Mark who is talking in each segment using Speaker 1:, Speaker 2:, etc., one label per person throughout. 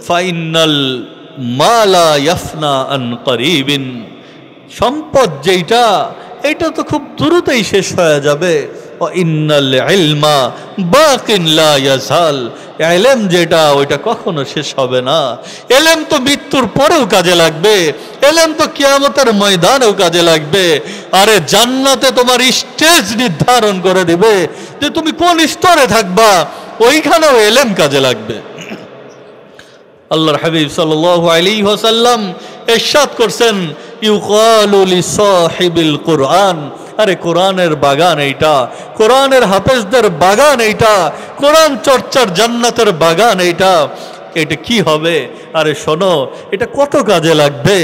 Speaker 1: Final মালা ইয়াফনা আন করিবিন, সম্পদ যেটা এটা তো খুব দ্রুতই শেষ হয়ে যাবে। ইন্নাল ইলমা বাকিন লা ইয়াজাল, ইলম যেটা ওইটা কখনো শেষ হবে না। ইলম তো মৃত্যুর পরেও কাজে লাগবে, ইলম তো কিয়ামতের ময়দানেও কাজে লাগবে। আরে জান্নাতে তোমার স্টেজ নির্ধারণ করে দিবে যে তুমি কোন স্তরে থাকবা, ওইখানেও ইলম কাজে লাগবে। আল্লাহর হাবিব সাল্লাল্লাহু আলাইহি ওয়াসাল্লাম ইরশাদ করছেন, ইউকালু লিসাহিবিল কুরআন, আরে কোরআনের বাগান এইটা, কোরআনের হাফেজদের বাগান এইটা, কোরআন চর্চার জান্নাতের বাগান এইটা। এটা কি হবে? আরে শোনো, এটা কত কাজে লাগবে।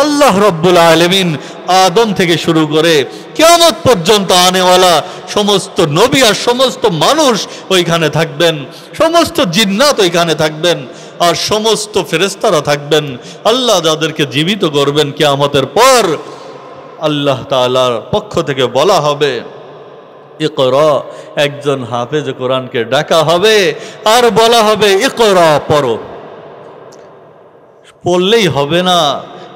Speaker 1: আল্লাহ রব্বুল আলামিন আদম থেকে শুরু করে কিয়ামত পর্যন্ত আনেওয়ালা সমস্ত নবী আর সমস্ত মানুষ ওইখানে থাকবেন, সমস্ত জিন্নাত ওইখানে থাকবেন, আর সমস্ত ফেরেশতারা থাকবেন। আল্লাহ যাদেরকে জীবিত করবেন কিয়ামতের পর, আল্লাহ তাআলার পক্ষ থেকে বলা হবে ইকরা, একজন হাফেজ কোরআনকে ডাকা হবে আর বলা হবে ইকরা, পড়ো। পড়লেই হবে না,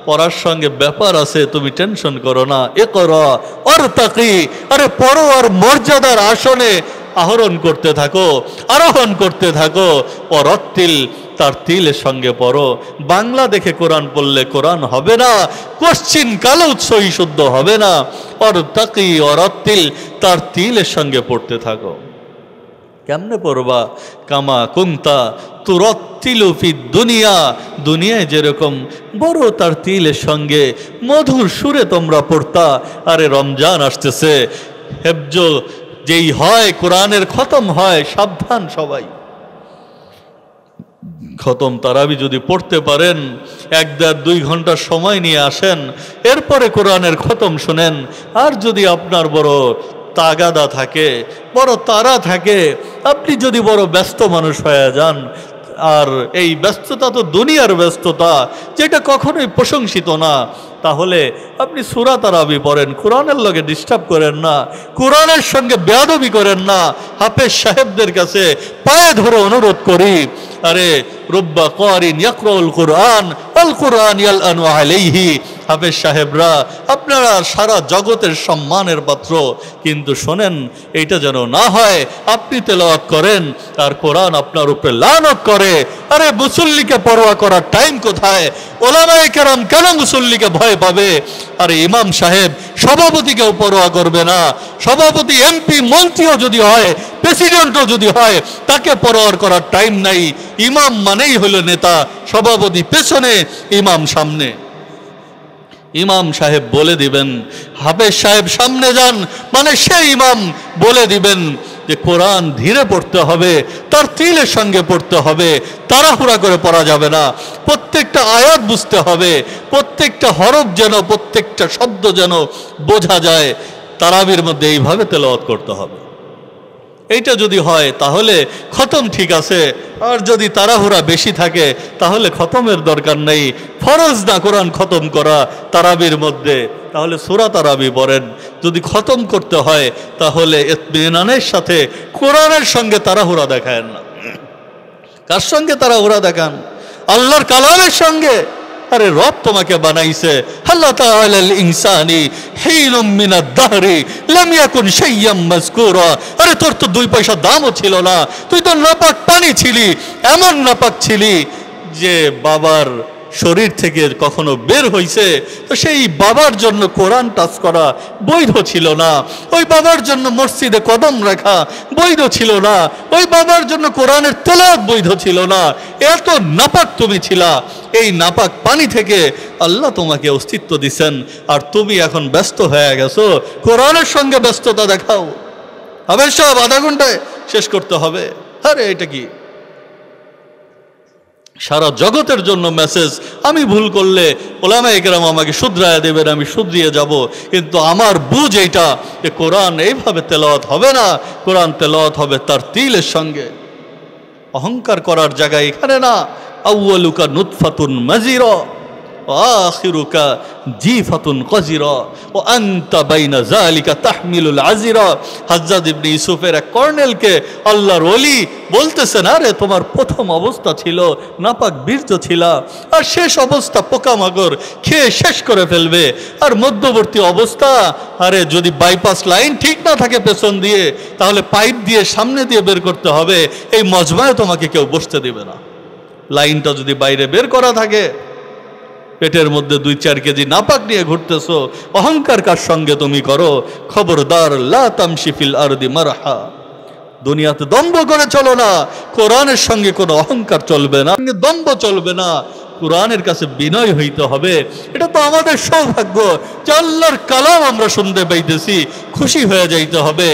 Speaker 1: পড়ার সঙ্গে ব্যাপার আছে, তুমি টেনশন করো না। ইকরা ওয়ারতাকি, আরে পড়ো আর মর্যাদার আসনে আহরণ করতে থাকো, আরোহণ করতে থাকো। ওয়ারাত্তিল, তার তিলের সঙ্গে পড়ো। বাংলা দেখে কোরআন পড়লে কোরআন হবে না, কোশ্চিন কালো সহি শুদ্ধ হবে না। ওয়ারতাকি ওয়ারাত্তিল, তার তিলের সঙ্গে পড়তে থাকো। কেমনে পড়বা? কামা কুনতা তুরাত্তিলু ফিদ দুনিয়া, দুনিয়ায় যেরকম বড় তার তিলের সঙ্গে মধুর সুরে তোমরা পড়তা। আরে রমজান আসতেছে, হেফজ যেই হয়, কোরআনের খতম হয়, সাবধান সবাই। খতম তারাবি যদি পড়তে পারেন, 1-2 ঘন্টা সময় নিয়ে আসেন, এরপরে কোরআনের খতম শুনেন। আর যদি আপনার বড় তাগাদা থাকে, বড় তারা থাকে, আপনি যদি বড় ব্যস্ত মানুষ হয়ে যান, আর এই ব্যস্ততা তো দুনিয়ার ব্যস্ততা, যেটা কখনোই প্রশংসিত না, তাহলে আপনি সূরা তারাবি পড়েন, কোরআনের লগে ডিস্টার্ব করেন না, কোরআনের সঙ্গে বেয়াদবি করেন না। হাফেজ সাহেবদের কাছে পায়ে ধরে অনুরোধ করি, আরে রুব্বা কারিন ইয়াকরাউল কুরআন আল কুরআন ইয়ালআনু আলাইহি, হাফেজ সাহেবরা আপনারা সারা জগতের সম্মানের পাত্র, কিন্তু শোনেন, এইটা যেন না হয় আপনি তেলাওয়াত করেন আর কোরআন আপনার উপরে লানত করে। আরে মুসল্লিকে পরোয়া করার টাইম কোথায়? ওলামায়ে কেরাম কেন মুসল্লিকে ভয় পাবে? আরে ইমাম সাহেব সভাপতিকেও পরোয়া করবে না, সভাপতি এমপি মন্ত্রীও যদি হয়, প্রেসিডেন্টও যদি হয়, তাকে পরোয়া করার টাইম নাই। ইমাম মানেই হলো নেতা, সভাপতি পেছনে, ইমাম সামনে। ইমাম সাহেব বলে দিবেন, হাফেজ সাহেব সামনে যান, মানে সেই ইমাম বলে দিবেন যে কোরআন ধীরে পড়তে হবে, তার তিলের সঙ্গে পড়তে হবে, তাড়াহুড়া করে পড়া যাবে না। প্রত্যেকটা আয়াত বুঝতে হবে, প্রত্যেকটা হরফ যেন, প্রত্যেকটা শব্দ যেন বোঝা যায়। তারাবির মধ্যে এইভাবে তেলাওয়াত করতে হবে। এইটা যদি হয় তাহলে খতম ঠিক আছে। আর যদি তাড়াহুড়া বেশি থাকে তাহলে খতমের দরকার নেই। ফরজ না কোরআন খতম করা তারাবির মধ্যে, তাহলে সূরা তারাবি পড়েন। যদি খতম করতে হয় তাহলে ইতমিনানের সাথে কোরআনের সঙ্গে তাড়াহুড়া দেখায়েন না। কার সঙ্গে তাড়াহুড়া দেখান? আল্লাহর কালামের সঙ্গে। আরে রব তোমাকে বানাইছে, আল্লাহ তাআলা আল ইনসানি হিনুম মিনাদ দাহরি লাম ইয়াকুন শাইয়াম মাযকুরা। আরে তোর তো 2 পয়সা দামও ছিল না, তুই তো নাপাক পানি ছিলি, এমন নাপাক ছিলি যে বাবার শরীর থেকে কখনো বের হইছে, তো সেই বাবার জন্য কোরআন টাচ করা বৈধ ছিল না, ওই বাবার জন্য মসজিদে কদম রাখা বৈধ ছিল না, ওই বাবার জন্য কোরআনের তেলাওয়াত বৈধ ছিল না। এত নাপাক তুমি ছিলা। এই নাপাক পানি থেকে আল্লাহ তোমাকে অস্তিত্ব দিছেন, আর তুমি এখন ব্যস্ত হয়ে গেছো, কোরআনের সঙ্গে ব্যস্ততা দেখাও। হবে সব আধা ঘন্টায় শেষ করতে হবে। আরে এটা কি? সারা জগতের জন্য মেসেজ। আমি ভুল করলে ওলামায়ে কেরাম আমাকে শুধরায় দেবেন, আমি শুধরিয়ে যাব, কিন্তু আমার বুঝ এইটা যে কোরআন এইভাবে তেলাওয়াত হবে না, কোরআন তেলাওয়াত হবে তার তিলের সঙ্গে। অহংকার করার জায়গায় এখানে না। আউয়ালুকা নুতফাতুন মাজিরা, আখিরুকা জিফাতুন কাজিরা ওয়া আনতা বাইনা যালিকা তাহমিলুল আজিরা। হযরত ইবনে ইউসুফের এক কর্নেলকে আল্লাহর ওলি বলতেছেন, আরে তোমার প্রথম অবস্থা ছিল নাপাক বীর্য ছিলা, আর শেষ অবস্থা পোকামাকড় খেয়ে শেষ করে ফেলবে, আর মধ্যবর্তী অবস্থা, আরে যদি বাইপাস লাইন ঠিক না থাকে পেছন দিয়ে, তাহলে পাইপ দিয়ে সামনে দিয়ে বের করতে হবে, এই মজমায় তোমাকে কেউ বসতে দেবে না। লাইনটা যদি বাইরে বের করা থাকে, পেটের মধ্যে 2-4 কেজি নাপাক নিয়ে ঘুরতেছো, অহংকার কার সঙ্গে তুমি করো, খবরদার লা তামশি ফিল আরদি মারহা। দুনিয়াতে দম্ভ করে চলো না, কোরআনের সঙ্গে কোনো অহংকার চলবে না, দম্ভ চলবে না, কোরআনের কাছে বিনয় হইতে হবে। এটা তো আমাদের সৌভাগ্য যে আল্লাহর কালাম আমরা শুনতে পাইতেছি, খুশি হয়ে যাইতে হবে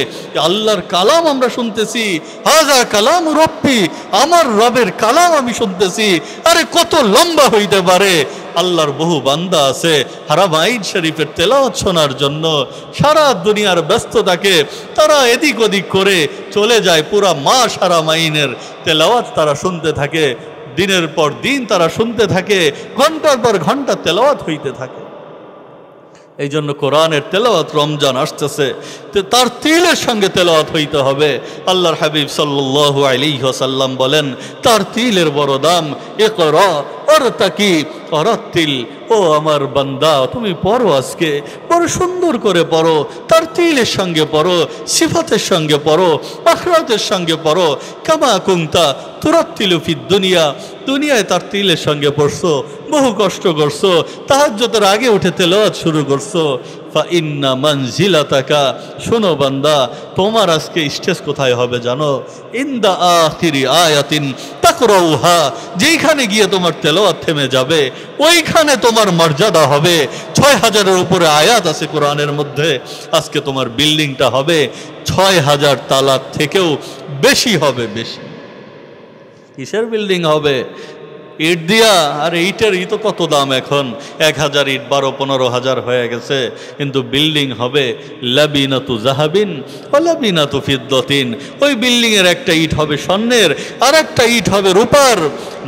Speaker 1: আল্লাহর কালাম আমরা শুনতেছি। হাযা কালাম রব্বি, আমার রবের কালাম আমি শুনতেছি। আরে কত লম্বা হইতে পারে। আল্লাহর বহু বান্দা আছে হারাম আইন শরীফের তেলাওয়াত শোনার জন্য সারা দুনিয়ার ব্যস্ততাকে তারা এদিক ওদিক করে চলে যায়, পুরা মাস হারাম আইনের তেলাওয়াত তারা শুনতে থাকে, দিনের পর দিন তারা শুনতে থাকে, ঘন্টার পর ঘন্টা তেলাওয়াত হইতে থাকে। এই জন্য কোরআনের তেলাওয়াত, রমজান আসতেছে, তার তিলের সঙ্গে তেলাওয়াত হইতে হবে। আল্লাহর হাবিব সাল্লাল্লাহু আলাইহি ওয়াসাল্লাম বলেন, তার তিলের বড় দাম। ইকরা ওয়ারতাকি ওয়ারাত্তিল, ও আমার বান্দা তুমি পড়ো, আজকে বড় সুন্দর করে পড়ো, তার তিলের সঙ্গে পড়ো, সিফাতের সঙ্গে পড়ো, আখরাতের সঙ্গে পড়ো। কামা কুনতা তুরাত্তিলু ফিদ দুনিয়া, দুনিয়ায় তার তিলের সঙ্গে পড়ছো, বহু কষ্ট করছো, তাহাজ্জুদের আগে উঠে তেলাওয়াত শুরু করছো। ফা ইন্না মানজিলাতাকা, শোনো বান্দা, তোমার আজকে স্টেজ কোথায় হবে জানো? ইনদা আখিরি আয়াতিন তাকরাউহা, যেইখানে গিয়ে তোমার তেলাওয়াত থেমে যাবে ওইখানে তোমার মর্যাদা হবে। 6000-এর উপরে আয়াত আছে কোরআনের মধ্যে। আজকে তোমার বিল্ডিংটা হবে 6000 তালার থেকেও বেশি হবে। বেশি কিসের বিল্ডিং হবে? ইট দিয়া। আর ইটের তো কত দাম এখন, 1000 ইট 12-15 হয়ে গেছে, কিন্তু বিল্ডিং হবে লাবিনাতু জাহাবিন ও লাবিনাতু ফিদ্দাতিন। ওই বিল্ডিং এর একটা ইট হবে স্বর্ণের, আর একটা ইট হবে রূপার।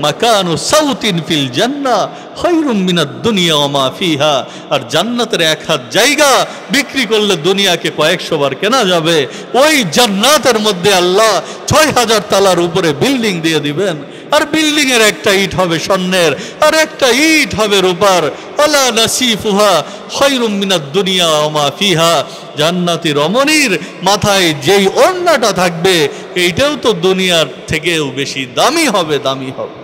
Speaker 1: মাকানু সাউতিন ফিল জান্নাহ খায়রুম মিনাদ দুনিয়া ওয়া মা ফিহা, আর জান্নাতের 1 হাত জায়গা বিক্রি করলে দুনিয়াকে কয়েকশো বার কেনা যাবে। ওই জান্নাতের মধ্যে আল্লাহ 6000 তালার উপরে বিল্ডিং দিয়ে দিবেন, আর বিল্ডিং এর একটা ইট হবে স্বর্ণের, আর একটা ইট হবে রূপার। আলা নাসিফুহা খায়রুম মিনাদ দুনিয়া ওয়া মা ফিহা, জান্নাতি রমণীর মাথায় যেই ওড়নাটা থাকবে এইটাও তো দুনিয়ার থেকেও বেশি দামি হবে, দামি হবে।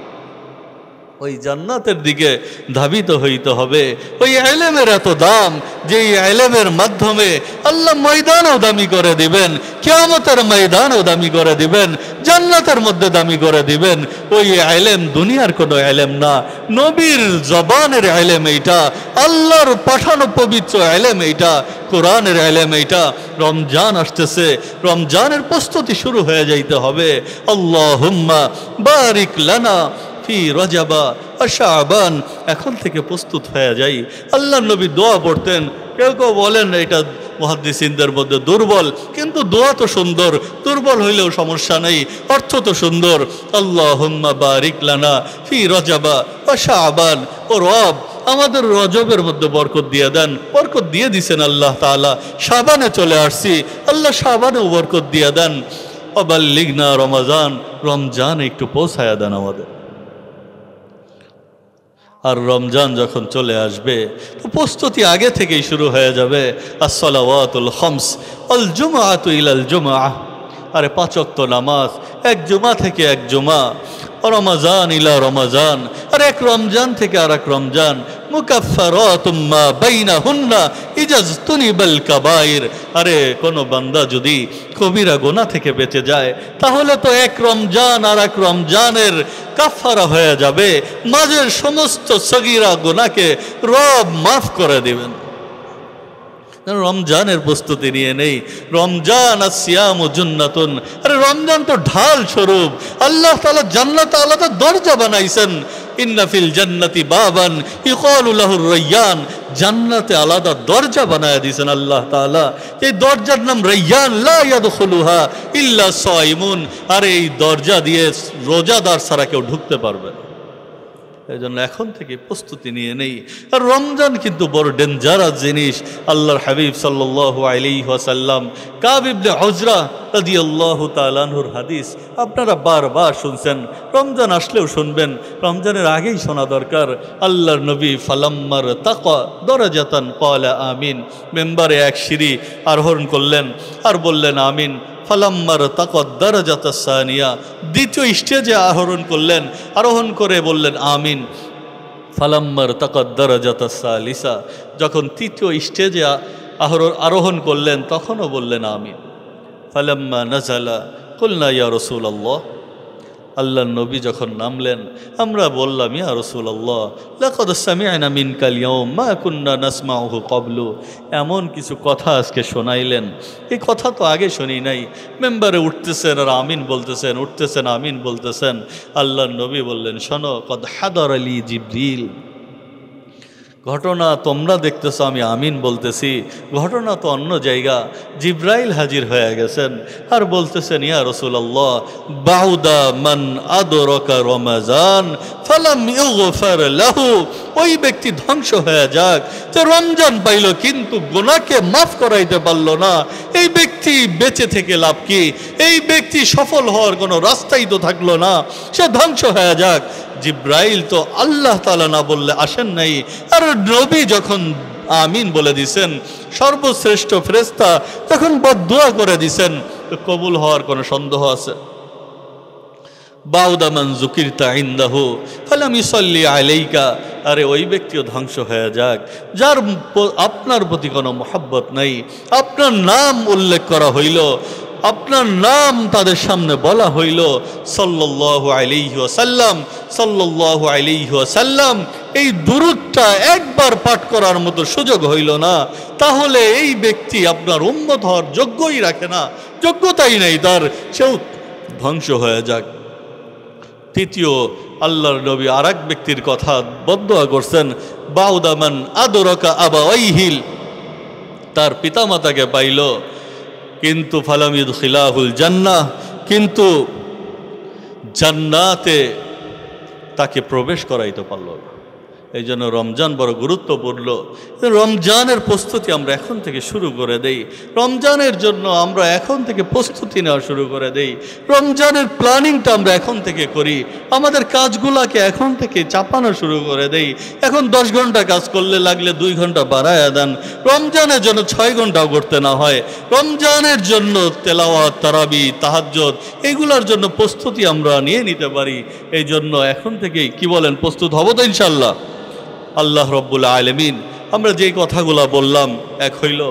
Speaker 1: ওই জান্নাতের দিকে ধাবিত হইতে হবে। ওই ইলমের এত দাম যে ইলমের মাধ্যমে আল্লাহ ময়দানও দামি করে দিবেন, কিয়ামতের ময়দানও দামি করে দিবেন, জান্নাতের মধ্যে দামি করে দিবেন। ওই ইলম দুনিয়ার কোনো ইলম না, নবীর জবানের ইলম এইটা, আল্লাহর পাঠানো পবিত্র ইলম এইটা, কোরআনের ইলম এইটা। রমজান আসতেছে, রমজানের প্রস্তুতি শুরু হয়ে যাইতে হবে। আল্লাহুম্মা বারিক লানা ফি রজাবা আর শাবান, এখন থেকে প্রস্তুত হয়ে যাই। আল্লাহর নবী দোয়া পড়তেন। কেউ কেউ বলেন এটা মুহাদ্দিসিনদের মধ্যে দুর্বল, কিন্তু দোয়া তো সুন্দর, দুর্বল হইলেও সমস্যা নেই, অর্থ তো সুন্দর। আল্লাহুম্মা বারিক লানা ফি রজাবা ওয়া শাবান, ও রব আমাদের রজবের মধ্যে বরকত দিয়ে দেন। বরকত দিয়ে দিছেন আল্লাহ তাআলা, শাবানে চলে আসছি, আল্লাহ শাবানেও বরকত দিয়ে দেন। ওয়াবাল্লিগনা রমাজান, রমজান একটু পৌঁছায়া দেন আমাদের। আর রমজান যখন চলে আসবে তো প্রস্তুতি আগে থেকেই শুরু হয়ে যাবে। আসসালাওয়াতুল খামস আল জুমআতু ইলাল জুমআহ, আরে 5 ওয়াক্ত নামাজ এক জুমা থেকে এক জুমা, রমজান ইলা রমজান, আর এক রমজান থেকে আর এক রমজান। মুকাফফারাতুম মা বাইনাহুন্না ইজাজতুনিবাল কাবাইর, আরে কোনো বান্দা যদি কবিরা গুনাহ থেকে বেঁচে যায় তাহলে তো এক রমজান আর এক রমজানের কাফারা হয়ে যাবে, মাঝের সমস্ত সগীরা গুনাহকে রব মাফ করে দিবেন। রমজানের প্রস্তুতি নিয়ে নেই। রমজান আসিয়ামু জান্নাতুন, আরে রমজান তো ঢাল স্বরূপ। আল্লাহ তাআলা জান্নাত আলাদা দরজা বানাইছেন। ইন্না ফিল জান্নাতি বাবান ইকালু লাহুর রায়্যান, জান্নাতে আলাদা দরজা বানায় দিয়েছেন আল্লাহ তাআলা। এই দরজার নাম রায়্যান, লা ইয়াদখুলুহা ইল্লা সাইমুন, আর এই দরজা দিয়ে রোজাদার ছাড়া কেউ ঢুকতে পারবে না। এই জন্য এখন থেকে প্রস্তুতি নিয়ে নেই। আর রমজান কিন্তু বড় ডেঞ্জারাস জিনিস। আল্লাহর হাবিব সাল্লাল্লাহু আলাইহি ওয়াসাল্লাম কাব ইবনে উজরা রাদিয়াল্লাহু তাআলা আনহুর হাদিস আপনারা বারবার শুনছেন, রমজান আসলেও শুনবেন, রমজানের আগেই শোনা দরকার। আল্লাহর নবী ফালাম্মার তাকা দরাজাতান ক্বালা আমিন, মেম্বারে এক সিঁড়ি আরোহণ করলেন আর বললেন আমিন। ফালাম্মার তাকাদ দারাজাতাস সানিয়া, দ্বিতীয় স্টেজে আরোহণ করে বললেন আমিন। ফালাম্মার তাকাদ দারাজাতাস সালিসা, যখন তৃতীয় স্টেজে আরোহণ করলেন তখনও বললেন আমিন। ফালাম্মা নাজালা কুলনা ইয়া রাসূলুল্লাহ, আল্লাহর নবী যখন নামলেন আমরা বললাম ইয়া রাসূলুল্লাহ লাকাদ সামি'না মিনকাল ইয়াওম মা কুন্না নাসমাউহু ক্বাবলু, এমন কিছু কথা আজকে শোনাইলেন, এই কথা তো আগে শুনি নাই। মেম্বারে উঠতেছেন আর আমিন বলতেছেন, উঠতেছেন আমিন বলতেছেন। আল্লাহর নবী বললেন শোনো, কদ হাদার আলী জিবরিল, ঘটনা তোমরা দেখতেছো আমি আমিন বলতেছি, ঘটনা তো অন্য জায়গা। জিব্রাইল হাজির হয়ে গেছেন আর বলতেছেন ইয়া রাসূলুল্লাহ বাউদা মান আদরাকা রমাজান ফালাম ইগফার লাহু, ওই ব্যক্তি ধ্বংস হয়ে যাক যে রমজান পাইল কিন্তু গুনাহকে মাফ করাইতে পারল না। এই ব্যক্তি বেঁচে থেকে লাভ কি? এই ব্যক্তি সফল হওয়ার কোনো রাস্তাই তো থাকলো না, সে ধ্বংস হয়ে যাক। জিব্রাইল তো আল্লাহ তাআলা না বললে আসেন নাই, আর নবী যখন আমিন বলে দিছেন, সর্বশ্রেষ্ঠ ফেরেশতা তখন বদদুয়া করে দিছেন, তো কবুল হওয়ার কোনো সন্দেহ আছে? বাউদা মান যুকিরতা ইনদাহু ফালাম ইসাল্লি আলাইকা, আরে ওই ব্যক্তিও ধ্বংস হয়ে যাক যার আপনার প্রতি কোনো মহব্বত নাই, আপনার নাম উল্লেখ করা হইল, আপনার নাম তাদের সামনে বলা হইল সাল্লাল্লাহু আলাইহি ওয়াসাল্লাম, সাল্লাল্লাহু আলাইহি ওয়াসাল্লাম, এই দুরূদটা একবার পাঠ করার মতো সুযোগ হইল না, তাহলে এই ব্যক্তি আপনার উম্মত হওয়ার যোগ্যই রাখে না, যোগ্যতাই নাই তার, সেও ধ্বংস হয়ে যাক। তৃতীয় আল্লাহর নবী আর এক ব্যক্তির কথা বদদুয়া করছেন, বাউদা মান আদরাকা আবাওয়াইহিল, তার পিতামাতাকে পাইল কিন্তু ফালাম ইদখিলাহুল জান্নাহ, কিন্তু জান্নাতে তাকে প্রবেশ করাইতে পারল না। এই জন্য রমজান বড় গুরুত্বপূর্ণ। রমজানের প্রস্তুতি আমরা এখন থেকে শুরু করে দেই, রমজানের জন্য আমরা এখন থেকে প্রস্তুতি নেওয়া শুরু করে দেই, রমজানের প্ল্যানিংটা আমরা এখন থেকে করি, আমাদের কাজগুলাকে এখন থেকে চাপানো শুরু করে দেই। এখন 10 ঘন্টা কাজ করলে লাগলে 2 ঘন্টা বাড়ায় দেন, রমজানের জন্য 6 ঘন্টাও করতে না হয়। রমজানের জন্য তেলাওয়াত, তারাবি, তাহাজ্জুদ এইগুলোর জন্য প্রস্তুতি আমরা নিয়ে নিতে পারি। এই জন্য এখন থেকেই কি বলেন, প্রস্তুত হব তো ইনশাল্লাহ। আল্লাহ রব্বুল আলামিন আমরা যেই কথাগুলো বললাম, এক হইল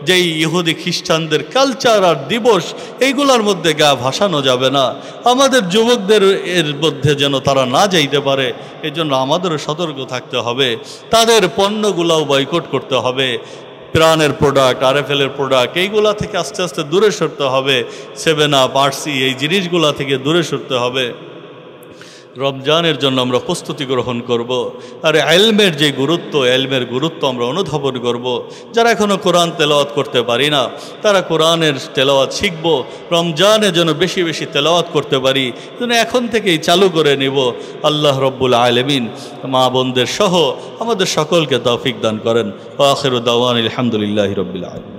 Speaker 1: যেই ইহুদি খ্রিস্টানদের কালচার আর দিবস এইগুলোর মধ্যে গা ভাসানো যাবে না, আমাদের যুবকদের এর মধ্যে যেন তারা না যাইতে পারে, এই জন্য আমাদেরও সতর্ক থাকতে হবে, তাদের পণ্যগুলাও বয়কট করতে হবে। প্রাণের প্রোডাক্ট, আরএফএলের প্রোডাক্ট এইগুলা থেকে আস্তে আস্তে দূরে সরতে হবে, 7 আপ, আরসি এই জিনিসগুলা থেকে দূরে সরতে হবে। রমজানের জন্য আমরা প্রস্তুতি গ্রহণ করব। আর এলমের যে গুরুত্ব, এলমের গুরুত্ব আমরা অনুধাবন করব। যারা এখনও কোরআন তেলাওয়াত করতে পারি না তারা কোরআনের তেলাওয়াত শিখব, রমজানের জন্য বেশি বেশি তেলাওয়াত করতে পারি, যেন এখন থেকেই চালু করে নিব। আল্লাহ রব্বুল আলামিন মা বোনদের সহ আমাদের সকলকে তৌফিক দান করেন। আখিরু দাওয়ানা আলহামদুলিল্লাহি রাব্বিল আলামিন।